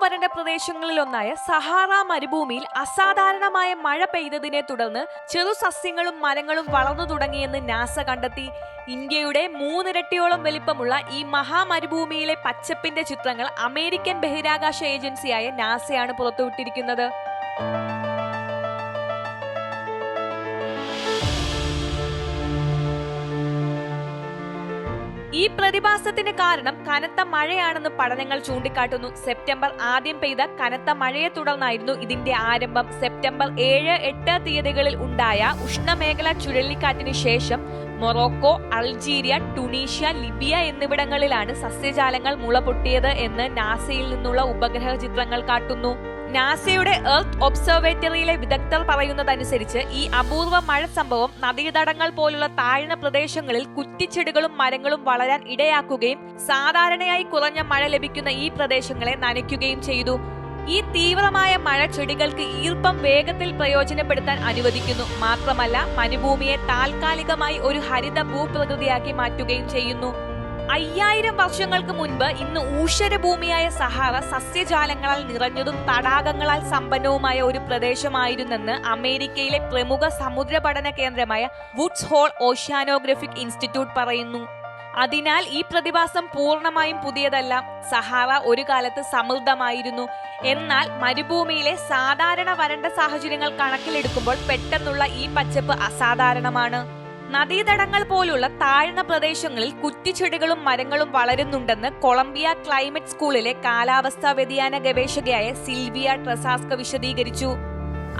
വരണ്ട പ്രദേശങ്ങളിലൊന്നായ സഹാറ മരുഭൂമിയിൽ അസാധാരണമായ മഴ പെയ്തതിനെ തുടർന്ന് ചെറു സസ്യങ്ങളും മരങ്ങളും വളർന്നു തുടങ്ങിയെന്ന് നാസ കണ്ടെത്തി. ഇന്ത്യയുടെ 3 ഇരട്ടിയോളം വലിപ്പമുള്ള ഈ മഹാമരുഭൂമിയിലെ പച്ചപ്പിന്റെ ചിത്രങ്ങൾ അമേരിക്കൻ ബഹിരാകാശ ഏജൻസിയായ നാസയാണ് പുറത്തുവിട്ടിരിക്കുന്നത്. ഈ പ്രതിഭാസത്തിന് കാരണം കനത്ത മഴയാണെന്ന് പഠനങ്ങൾ ചൂണ്ടിക്കാട്ടുന്നു. സെപ്റ്റംബർ ആദ്യം പെയ്ത കനത്ത മഴയെ തുടർന്നായിരുന്നു ഇതിന്റെ ആരംഭം. സെപ്റ്റംബർ 7, 8 തീയതികളിൽ ഉണ്ടായ ഉഷ്ണമേഖലാ ചുഴലിക്കാറ്റിന് ശേഷം മൊറോക്കോ, അൾജീരിയ, ടുണീഷ്യ, ലിബിയ എന്നിവിടങ്ങളിലാണ് സസ്യജാലങ്ങൾ മുളപൊട്ടിയത് എന്ന് നാസയിൽ നിന്നുള്ള ഉപഗ്രഹ ചിത്രങ്ങൾ കാട്ടുന്നു. നാസയുടെ എർത്ത് ഒബ്സർവേറ്ററിയിലെ വിദഗ്ധർ പറയുന്നതനുസരിച്ച് ഈ അപൂർവ മഴ സംഭവം നദീതടങ്ങൾ പോലുള്ള താഴ്ന്ന പ്രദേശങ്ങളിൽ കുറ്റിച്ചെടികളും മരങ്ങളും വളരാൻ ഇടയാക്കുകയും സാധാരണയായി കുറഞ്ഞ മഴ ലഭിക്കുന്ന ഈ പ്രദേശങ്ങളെ നനയ്ക്കുകയും ചെയ്തു. ഈ തീവ്രമായ മഴ ചെടികൾക്ക് ഈർപ്പം വേഗത്തിൽ പ്രയോജനപ്പെടുത്താൻ അനുവദിക്കുന്നു. മാത്രമല്ല, മരുഭൂമിയെ താൽക്കാലികമായി ഒരു ഹരിത ഭൂപ്രകൃതിയാക്കി മാറ്റുകയും ചെയ്യുന്നു. 5000 വർഷങ്ങൾക്ക് മുൻപ് ഇന്ന് ഊഷരഭൂമിയായ സഹാറ സസ്യജാലങ്ങളാൽ നിറഞ്ഞതും തടാകങ്ങളാൽ സമ്പന്നവുമായ ഒരു പ്രദേശമായിരുന്നെന്ന് അമേരിക്കയിലെ പ്രമുഖ സമുദ്ര പഠന കേന്ദ്രമായ വുഡ്സ് ഹോൾ ഓഷ്യാനോഗ്രഫിക് ഇൻസ്റ്റിറ്റ്യൂട്ട് പറയുന്നു. അതിനാൽ ഈ പ്രതിഭാസം പൂർണ്ണമായും പുതിയതല്ല. സഹാറ ഒരു കാലത്ത് സമൃദ്ധമായിരുന്നു. എന്നാൽ മരുഭൂമിയിലെ സാധാരണ വരണ്ട സാഹചര്യങ്ങൾ കണക്കിലെടുക്കുമ്പോൾ പെട്ടെന്നുള്ള ഈ പച്ചപ്പ് അസാധാരണമാണ്. നദീതടങ്ങൾ പോലുള്ള താഴ്ന്ന പ്രദേശങ്ങളിൽ കുറ്റിച്ചെടികളും മരങ്ങളും വളരുന്നുണ്ടെന്ന് കൊളംബിയ ക്ലൈമറ്റ് സ്കൂളിലെ കാലാവസ്ഥാ വ്യതിയാന ഗവേഷകയായ സിൽവിയ ട്രസാസ്ക വിശദീകരിച്ചു.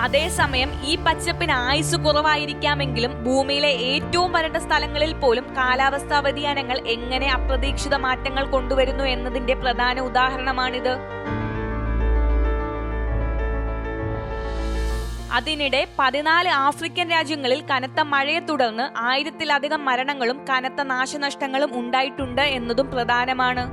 അതേസമയം ഈ പച്ചപ്പിന് ആയുസ് കുറവായിരിക്കാമെങ്കിലും ഭൂമിയിലെ ഏറ്റവും വരണ്ട സ്ഥലങ്ങളിൽ പോലും കാലാവസ്ഥാ വ്യതിയാനങ്ങൾ എങ്ങനെ അപ്രതീക്ഷിത മാറ്റങ്ങൾ കൊണ്ടുവരുന്നു എന്നതിന്റെ പ്രധാന ഉദാഹരണമാണിത്. അതിനിടെ 14 ആഫ്രിക്കൻ രാജ്യങ്ങളിൽ കനത്ത മഴയെ തുടർന്ന് 1000-ലധികം മരണങ്ങളും കനത്ത നാശനഷ്ടങ്ങളും ഉണ്ടായിട്ടുണ്ട് എന്നതും പ്രധാനമാണ്.